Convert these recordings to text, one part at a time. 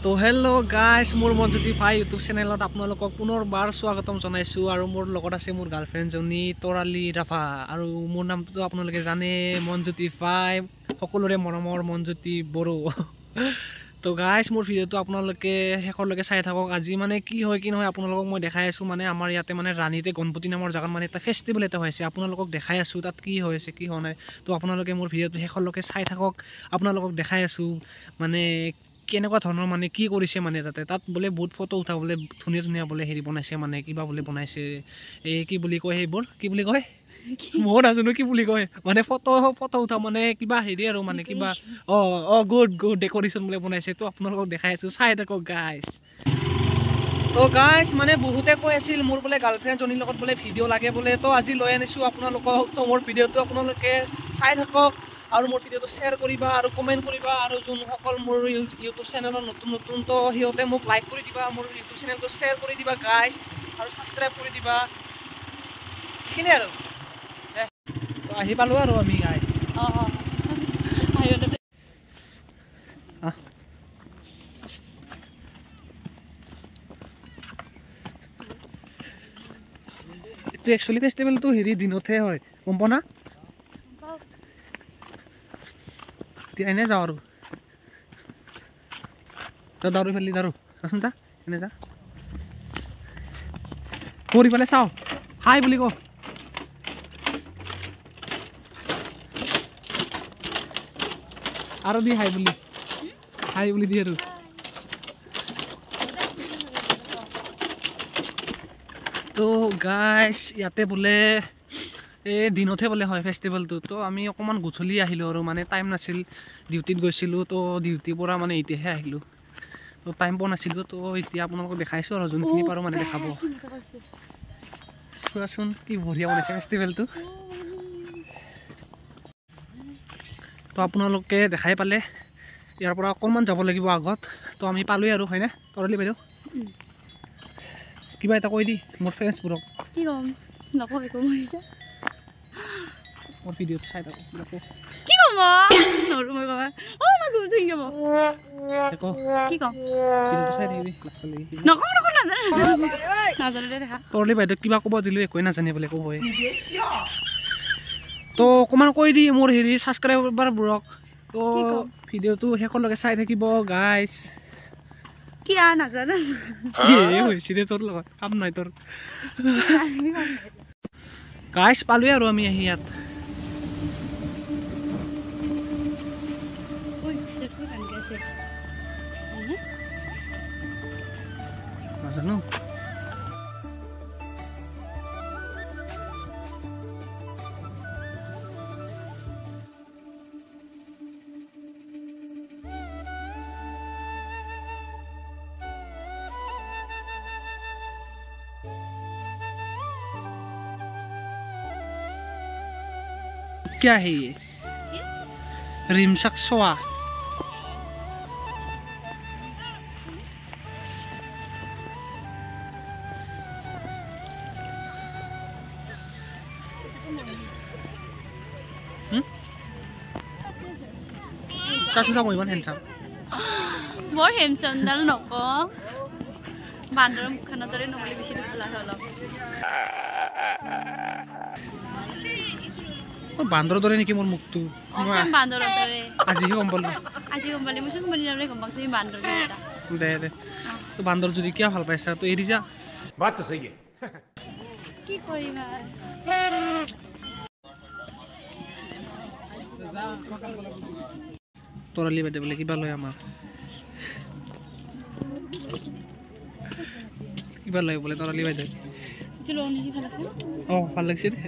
তো hello guys মোৰ মনজ্যোতি ভাই ইউটিউব চেনেলত আপোনালোকক পুনৰবাৰ স্বাগতম জনাইছোঁ আৰু মোৰ লগত আছে মোৰ গাৰ্লফ্ৰেণ্ডজনী তৰালি ৰাভা আৰু মোৰ নামটো আপোনালোকে জানে মনজ্যোতি ভাই সকলোৰে মৰমৰ মনজ্যোতি বড়ো তো গাইজ মোৰ ভিডিঅ'টো আপোনালোকে শেষলৈকে চাই থাকক আজি মানে কি হয় কি নহয় আপোনালোকক মই দেখাই আছোঁ মানে আমাৰ ইয়াতে মানে ৰাণীতে গণপতি নামৰ জেগাত মানে এটা ফেষ্টিভেল এটা হৈছে আপোনালোকক দেখাই আছোঁ তাত কি হৈছে কি হোৱা নাই তো আপোনালোকে মোৰ ভিডিঅ'টো শেষলৈকে চাই থাকক আপোনালোকক দেখাই আছোঁ মানে কেনেকুৱা ধৰণৰ মানে কি কৰিছে মানে তাত বোলে বহুত ফটো উঠা বোলে ধুনীয়া ধুনীয়া বোলে হেৰি বনাইছে মানে কিবা বোলে বনাইছে এই কি বুলি কয় সেইবোৰ কি বুলি কয় মই নাজানো কি বুলি কয় মানে ফটো উঠা মানে কিবা হেৰি আৰু মানে কিবা গুড ডেক'ৰেশ্যন বোলে বনাইছে তো আপোনালোকক দেখাই আছোঁ চাই থাকক গাইজ তো গাইজ মানে বহুতে কৈ আছিল মোৰ বোলে গাৰ্লফ্ৰেণ্ডজনীৰ লগত বোলে ভিডিঅ' লাগে বোলে তো আজি লৈ আনিছোঁ আপোনালোকক তো মোৰ ভিডিঅ'টো আপোনালোকে চাই থাকক আৰু মোৰ ভিডিঅ'টো শ্বেয়াৰ কৰিবা আৰু কমেণ্ট কৰিবা আৰু যোনসকল মোৰ ইউটিউব চেনেলৰ নতুন তো সিহঁতে মোক লাইক কৰি দিবা মোৰ ইউটিউব চেনেলটো শ্বেয়াৰ কৰি দিবা গাইজ আৰু ছাবস্ক্ৰাইব কৰি দিবা সেইখিনিয়ে আৰু তো আহি পালোঁ আৰু আমি গাইজ এইটো একচুৱেলি ফেষ্টিভেলটো হেৰি দিনতহে হয় গম পোৱা না এতিয়া এনে যাওঁ আৰু দাৰু ফেলি দাৰু চাচোন যা এনে যা কৰি পেলাই চাওঁ হাই বুলি ক আৰু দি হাই বুলি দি আৰু তো গাইজ ইয়াতে বোলে এই দিনতহে বোলে হয় ফেষ্টিভেলটো তো আমি অকণমান গধূলি আহিলোঁ আৰু মানে টাইম নাছিল ডিউটিত গৈছিলোঁ তো ডিউটিৰ পৰা মানে এতিয়াহে আহিলোঁ তো টাইম পোৱা নাছিলোঁ তো এতিয়া আপোনালোকক দেখাইছোঁ আৰু যোনখিনি পাৰোঁ মানে দেখাব চোৱাচোন কি বঢ়িয়া বনাইছে ফেষ্টিভেলটো তো আপোনালোকে দেখাই পালে ইয়াৰ পৰা অকণমান যাব লাগিব আগত তো আমি পালোঁৱেই আৰু হয়নে তৰালি বাইদেউ কিবা এটা কৈ দি মোৰ ফ্ৰেণ্ডছবোৰক কি ক'ম নকয় মোৰ ভিডিঅ'টো চাই থাকোঁ কি ক'ম নৰো মই ক'বা মই ঘূৰি থৈ যাব কি ক'ম ভিডিঅ'টো চাই থাকিবি নকওঁ নাজানো দে দেখা তৰালি বাইদেউ কিবা ক'ব দিলোঁ একোৱে নাজানে বোলে ক'বই তো অকণমান কৈ দি মোৰ হেৰি ছাবস্ক্ৰাইবাৰবোৰক তো ভিডিঅ'টো শেষলৈকে চাই থাকিব গাইজ কি নাজানো হৈছে দে তোৰ লগত কাম নাই তোৰ গাইজ পালোৱে আৰু আমি আহি ইয়াত নাজানো क्या है ये रिमशक सोआ চাচু চাব ইমান হেণ্ডচাম বৰ হেণ্ডচাম ডাল নকওঁ বান্দৰৰ মুখখনৰ দৰে নহ'লে বেছি দুখলা হয় অলপ বান্দৰৰ দৰে নেকি মোৰ মুখটো বান্দৰৰ দৰে আজিহে গম পালোঁ মই চোন গম পাওঁ তুমি বান্দৰ দে তো বান্দৰ যদি কিয় ভাল পাইছা তো এৰি যা বাত তো সহি কি কৰিম তৰালি বাইদেউ বোলে কিবা লয় আমাৰ কিবা লয় বোলে তৰালি বাইদেউ ভাল লাগিছে দে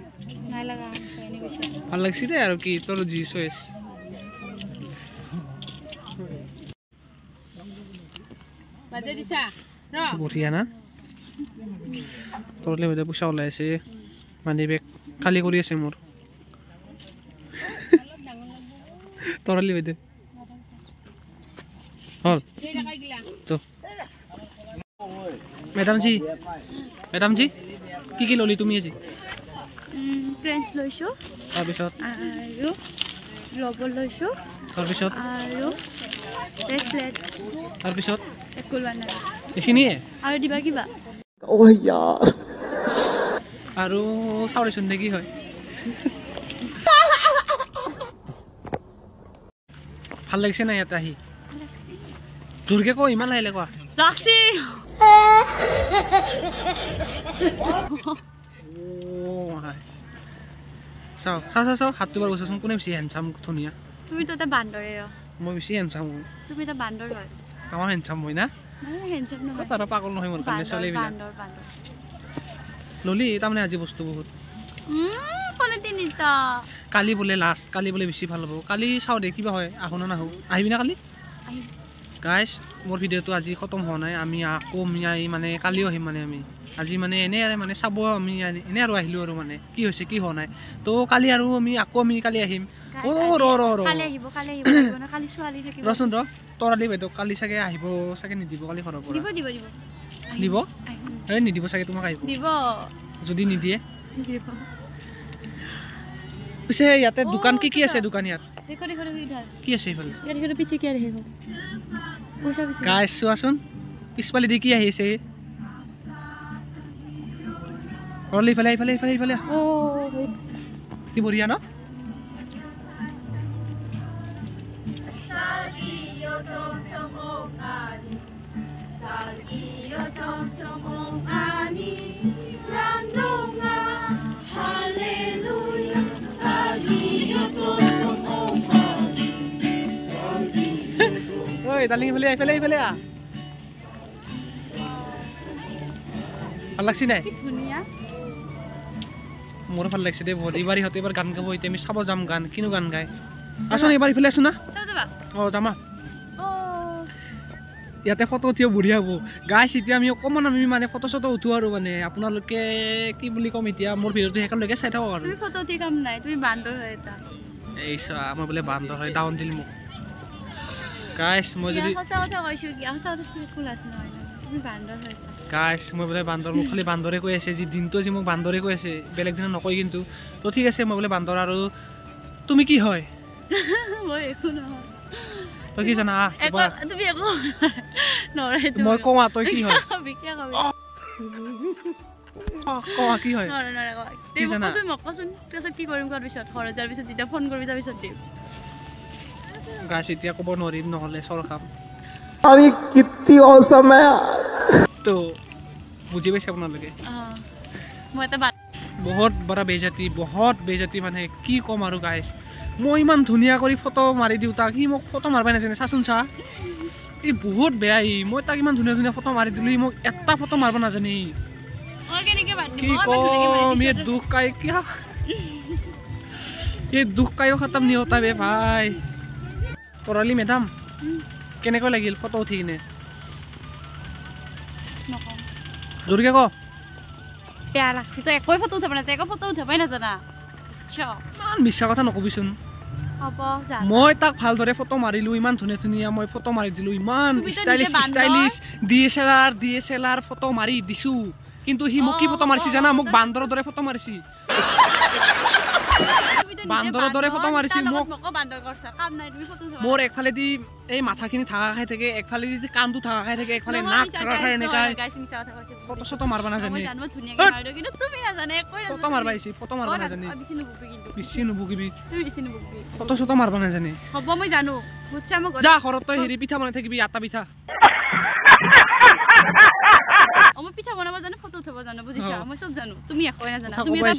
ভাল লাগিছে দে আৰু কি তোৰ যি চইচ বঢ়িয়া না তৰালি বাইদেউ পইচা ওলাই আছে মানি বেগ খালী কৰি আছে মোৰ তৰালি বাইদেউ হ'ল মেডাম জি কি ল'লি তুমি আজি ফ্ৰেঞ্চ লৈছোঁ তাৰপিছত আৰু ৰবৰ লৈছোঁ তাৰপিছত আৰু ব্ৰেচলেট তাৰপিছত একো লোৱা নাই এইখিনিয়ে আৰু দিবা কিবা আৰু চাউৰিচোন দে কি হয় ভাল লাগিছে নাই ইয়াতে আহি জোৰকে ক ইমান আহিলে কোৱা লাগছি চাও চাও চাও চাও হাতটো বাৰ গৈছাচোন কোনে বেছি হেণ্ডচাম ধুনীয়া তুমি তো এটা বান্দৰে মই বেছি হেণ্ডচাম তুমি এটা বান্দৰ হয় আমাৰ হেণ্ডচাম মই না হেণ্ডচাম নহয় তাৰ পাগল নহয় মোৰ কাৰণে ছোৱালীবিলাক বান্দৰ বান্দৰ ললি তাৰমানে আজি বস্তু বহুত কোনে তিনিটা কালি বোলে লাষ্ট কালি বোলে বেছি ভাল হ'ব কালি চাওঁ দে কিবা হয় আহো না নাহো আহিবি না কালি গাইজ মোৰ ভিডিঅ'টো আজি খতম হোৱা নাই আমি আকৌ মানে কালিও আহিম মানে আমি আজি মানে এনেই আৰু মানে চাব আমি এনেই আৰু আহিলোঁ আৰু মানে কি হৈছে কি হোৱা নাই তো কালি আৰু আমি কালি আহিম ৰচোন ৰ তৰালি বাইদেউ কালি চাগে আহিব চাগে নিদিব কালি ঘৰৰ পৰা দিব এই নিদিব চাগে তোমাক আহিব যদি নিদিয়ে পিছে ইয়াতে দোকান কি আছে দোকান ইয়াত কি আছে এইফালে গাইজ চোৱাচোন পিছফালে দি কি আহিছে ইফালে ইফালে ইফালে ইফালে কি বঢ়িয়া ন ডালিং ইফালে ইফালে ইফালে ভাল লাগছি নাই মোৰো ভাল লাগিছে দেই বহুত এইবাৰ ইহঁতে এবাৰ গান গাব এতিয়া আমি চাব যাম গান কিনো গান গায় আছোন এইবাৰ ইফালে আছো না অঁ যামা ইয়াতে ফটো উঠিও বঢ়িয়া হ'ব গাইছ এতিয়া আমি অকণমান আমি মানে ফটো চটো উঠো আৰু মানে আপোনালোকে কি বুলি ক'ম এতিয়া মোৰ ভিডিঅ'টো শেষলৈকে চাই থাকক আৰু এই চোৱা মই বোলে বান্দৰ হয় ডাউন দিল মোক গাইছ মই যদি গাইছ মই বোলে বান্দৰ মোক খালি বান্দৰে কৈ আছে যি দিনটো আজি মোক বান্দৰে কৈ আছে বেলেগ দিনা নকয় কিন্তু তো ঠিক আছে মই বোলে বান্দৰ আৰু তুমি কি হয় তই কি জানা মই কওঁ তই কি হয় কোৱা কি হয় গাইছ এতিয়া ক'ব নোৱাৰিম নহ'লে চৰ খাম তো বুজি পাইছে আপোনালোকে বহুত বৰা বেজাতি মানে কি ক'ম আৰু গাইছ মই ইমান ধুনীয়া কৰি ফটো মাৰি দিওঁ তাক সি মোক ফটো মাৰিব নাজানে চাচোন চা এই বহুত বেয়া মই তাক ইমান ধুনীয়া ধুনীয়া ফটো মাৰি দিলোঁ মোক এটা ফটো মাৰিব নাজানে কি কম ये दुख का क्या ये दुख का खत्म नहीं होता बे भाई তৰালি মেডাম কেনেকৈ লাগিল ফটো উঠি কিনে জোৰকে ক বেয়া লাগছি তই একোই ফটো উঠাব নাজানে একো ফটো উঠাবই নাজানা ইমান মিছা কথা নকবিচোন হ'ব মই তাক ভালদৰে ফটো মাৰিলোঁ ইমান ধুনীয়া ধুনীয়া মই ফটো মাৰি দিলোঁ ইমান ষ্টাইলিছ DSLR ফটো মাৰি দিছোঁ কিন্তু সি মোক কি ফটো মাৰিছি জানা মোক বান্দৰৰ দৰে ফটো মাৰিছি বান্দৰৰ দৰে ফটো মাৰিছি মোক মোৰ একফালেদি এই মাথাখিনি থাকা খাই থাকে একফালেদি কাণটো থাকা খাই থাকে একফালে নাক থাকা খাই এনেকৈ ফটো চটো মাৰিব নাজানে ফটো মাৰিব আহিছে ফটো মাৰিব নাজানে বেছি নুবুকিবি ফটো চটো মাৰিব নাজানে হ'ব মই জানো যা ঘৰত তই হেৰি পিঠা বনাই থাকিবি আটা পিঠা মই পিঠা বনাব জানো ফটো উঠাব জানো বুজিছা মই সব জানো তুমি একোই নাজানা তুমি এটা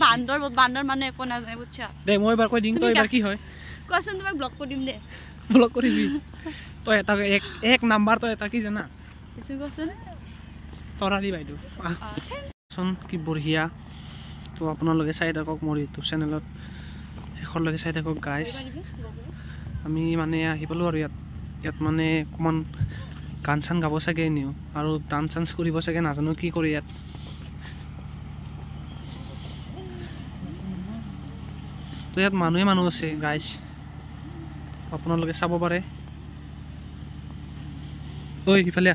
বান্দৰ মানুহ একো নাজানে বুজিছা দে মই এবাৰ কৈ দিম তই এবাৰ কি হয় কোৱাচোন তোমাক ব্লক কৰি দিম দে ব্লক কৰিবি তই এটা এক নাম্বাৰ তই এটা কি জানা কোৱাচোন তৰালি বাইদেউ চোন কি বঢ়িয়া তো আপোনালোকে চাই থাকক মোৰ ইউটিউব চেনেলত শেষলৈকে চাই থাকক গাইজ আমি মানে আহি পালোঁ আৰু ইয়াত মানে অকণমান গান চান গাব চাগে এনেও আৰু ডান্স চান্স কৰিব চাগে নাজানো কি কৰি ইয়াত তো ইয়াত মানুহ আছে গাইজ আপোনালোকে চাব পাৰে ঐ ইফালে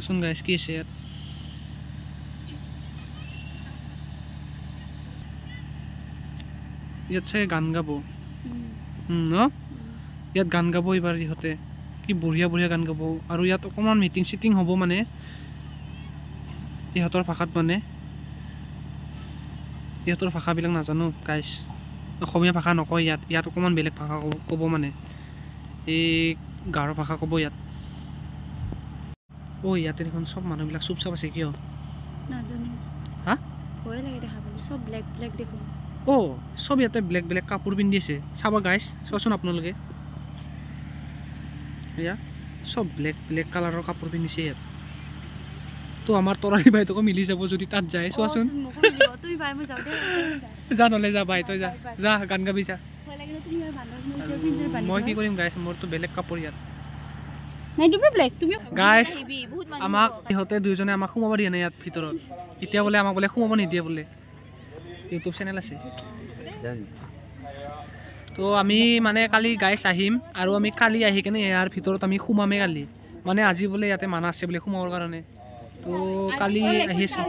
চোন গাইজ কি আছে ইয়াত চাগে গান গাব ন ইয়াত গান গাব এইবাৰ ইহঁতে কি বঢ়িয়া বঢ়িয়া গান গাব আৰু ইয়াত অকণমান মিটিং চিটিং হ'ব মানে ইহঁতৰ ভাষাত মানে ইহঁতৰ ভাষাবিলাক নাজানো গাইছ অসমীয়া ভাষা নকয় ইয়াত অকণমান বেলেগ ভাষা ক'ব মানে এই গাৰো ভাষা ক'ব ইয়াত ইয়াতে দেখোন চব মানুহবিলাক চুপচাপ আছে কিয় নাজানো হা ভয় লাগে দেখা পালে চব ব্লেক ব্লেক দেখোন চব ইয়াতে ব্লেক ব্লেক কাপোৰ পিন্ধি আছে চাবা গাইছ চোৱাচোন আপোনালোকে এয়া চব ব্লেক ব্লেক কালাৰৰ কাপোৰ পিন্ধিছে ইয়াত তো আমাৰ তৰালি বাইদেউকো মিলি যাব যদি তাত যায় চোৱাচোন যা নহ'লে যা বাই তই যা গান গাবি যা মই কি কৰিম গাইছ মোৰতো বেলেগ কাপোৰ ইয়াত গাইছ আমাক ইহঁতে দুইজনে আমাক সোমাব দিয়া নাই ইয়াত ভিতৰত এতিয়া বোলে আমাক বোলে সোমাব নিদিয়ে বোলে ইউটিউব চেনেল আছে তো আমি মানে কালি গাইছ আহিম আৰু আমি কালি আহি কেনে ইয়াৰ ভিতৰত আমি সোমামে কালি মানে আজি বোলে ইয়াতে মানা আছে বোলে সোমাবৰ কাৰণে তো কালি আহিছোঁ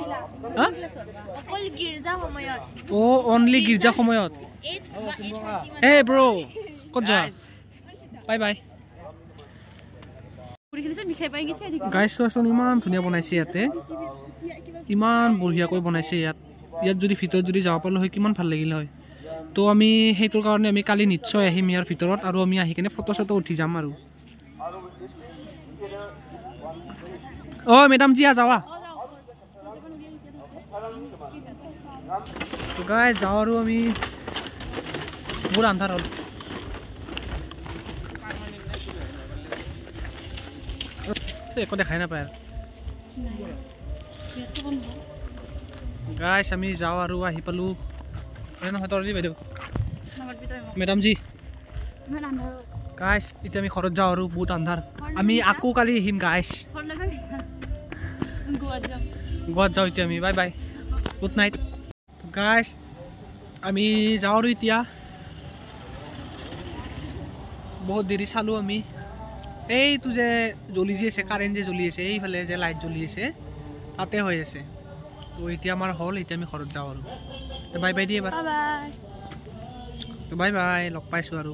অনলি গীৰ্জা সময়ত ব্ৰ ক'ত যোৱা বাই বাই গাইছ চোৱাচোন ইমান ধুনীয়া বনাইছে ইয়াতে ইমান বঢ়িয়াকৈ বনাইছে ইয়াত যদি ভিতৰত যদি যাব পাৰিলোঁ হয় কিমান ভাল লাগিলে হয় তো আমি সেইটোৰ কাৰণে আমি কালি নিশ্চয় আহিম ইয়াৰ ভিতৰত আৰু আমি আহি কিনে ফটো চটো উঠি যাম আৰু মেডাম জি যাৱা গাইছ যাওঁ আৰু আমি বহুত আন্ধাৰ হ'ল একো দেখাই নাপায় গাইছ আমি যাওঁ আৰু আহি পালোঁ নহয় তৰালি বাইদেউ মেডাম জি গাইছ এতিয়া আমি ঘৰত যাওঁ আৰু বহুত আন্ধাৰ আমি আকৌ কালি আহিম গাইছ গোৱাত যাওঁ এতিয়া আমি বাই বাই গুড নাইট গাইছ আমি যাওঁ আৰু এতিয়া বহুত দেৰি চালোঁ আমি এইটো যে জ্বলি যি আছে কাৰেণ্ট যে জ্বলি আছে এইফালে যে লাইট জ্বলি আছে তাতে হৈ আছে তো এতিয়া আমাৰ হ'ল এতিয়া আমি ঘৰত যাওঁ আৰু বাই বাই দিয়ে বাই বাই লগ পাইছোঁ আৰু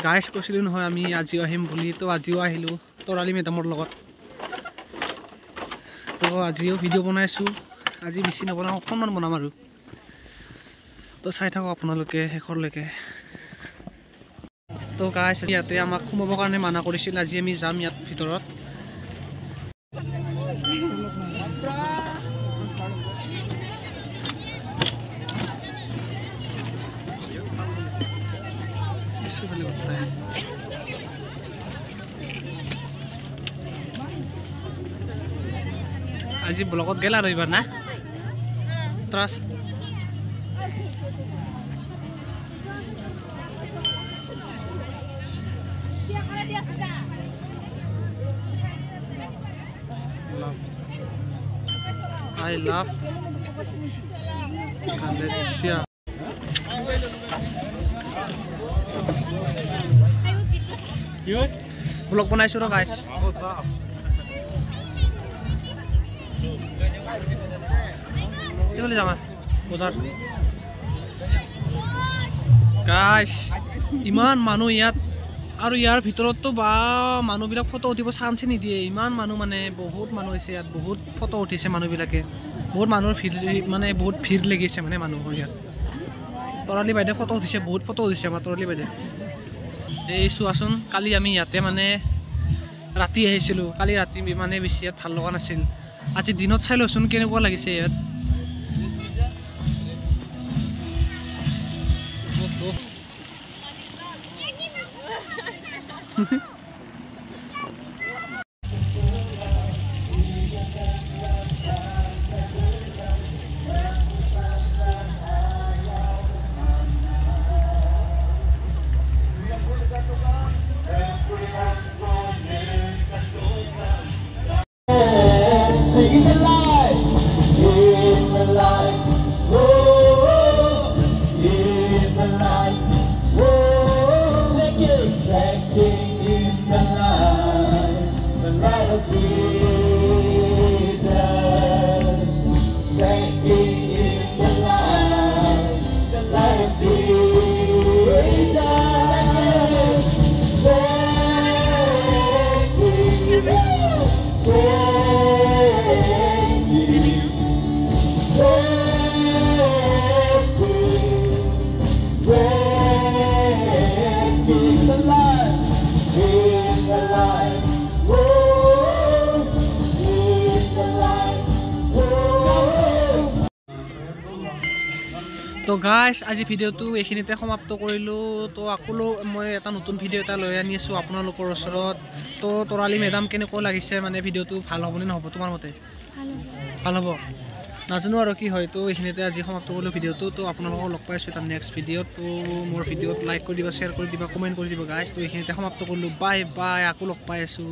গাইছ কৈছিলোঁ নহয় আমি আজিও আহিম বুলি তো আজিও আহিলোঁ তৰালি মেডামৰ লগত তো আজিও ভিডিঅ' বনাইছোঁ আজি বেছি নবনাওঁ অকণমান বনাম আৰু তো চাই থাকক আপোনালোকে শেষৰলৈকে তো গাইছ ইয়াতে আমাক সোমাবৰ কাৰণে মানা কৰিছিল আজি আমি যাম ইয়াত ভিতৰত আজি ব্লগত গেলা আৰু এইবাৰ না trust I love Kaletia. Vlog বনাইছো ৰ গাইছ এইফালে যাম বজাৰ গাইছ ইমান মানুহ ইয়াত আৰু ইয়াৰ ভিতৰততো বা মানুহবিলাক ফটো উঠিব চান্সে নিদিয়ে ইমান মানুহ মানে বহুত মানুহ হৈছে ইয়াত বহুত ফটো উঠিছে মানুহবিলাকে বহুত মানুহৰ ভিৰ মানে বহুত ভিৰ লাগিছে মানে মানুহৰ ইয়াত তৰালি বাইদেউ ফটো উঠিছে বহুত ফটো উঠিছে আমাৰ তৰালি বাইদেউ এই চোৱাচোন কালি আমি ইয়াতে মানে ৰাতি আহিছিলোঁ কালি ৰাতি মানে বেছি ইয়াত ভাল লগা নাছিল আজি দিনত চাই লওঁচোন কেনেকুৱা লাগিছে ইয়াত তো গাইজ আজি ভিডিঅ'টো এইখিনিতে সমাপ্ত কৰিলোঁ। তো আকৌ মই এটা নতুন ভিডিঅ' এটা লৈ আনি আছোঁ আপোনালোকৰ ওচৰত। তো তৰালি মেডাম কেনেকুৱা লাগিছে মানে ভিডিঅ'টো ভাল হ'বনে নহ'ব তোমাৰ মতে? ভাল হ'ব নাজানো আৰু কি হয়। তো এইখিনিতে আজি সমাপ্ত কৰিলোঁ ভিডিঅ'টো। তো আপোনালোকক লগ পাইছোঁ এটা নেক্সট ভিডিঅ'ত। তো মোৰ ভিডিঅ'ত লাইক কৰি দিবা, শ্বেয়াৰ কৰি দিবা, কমেণ্ট কৰি দিবা গাইজ। তো এইখিনিতে সমাপ্ত কৰিলোঁ। বাই বাই, আকৌ লগ পাই আছোঁ।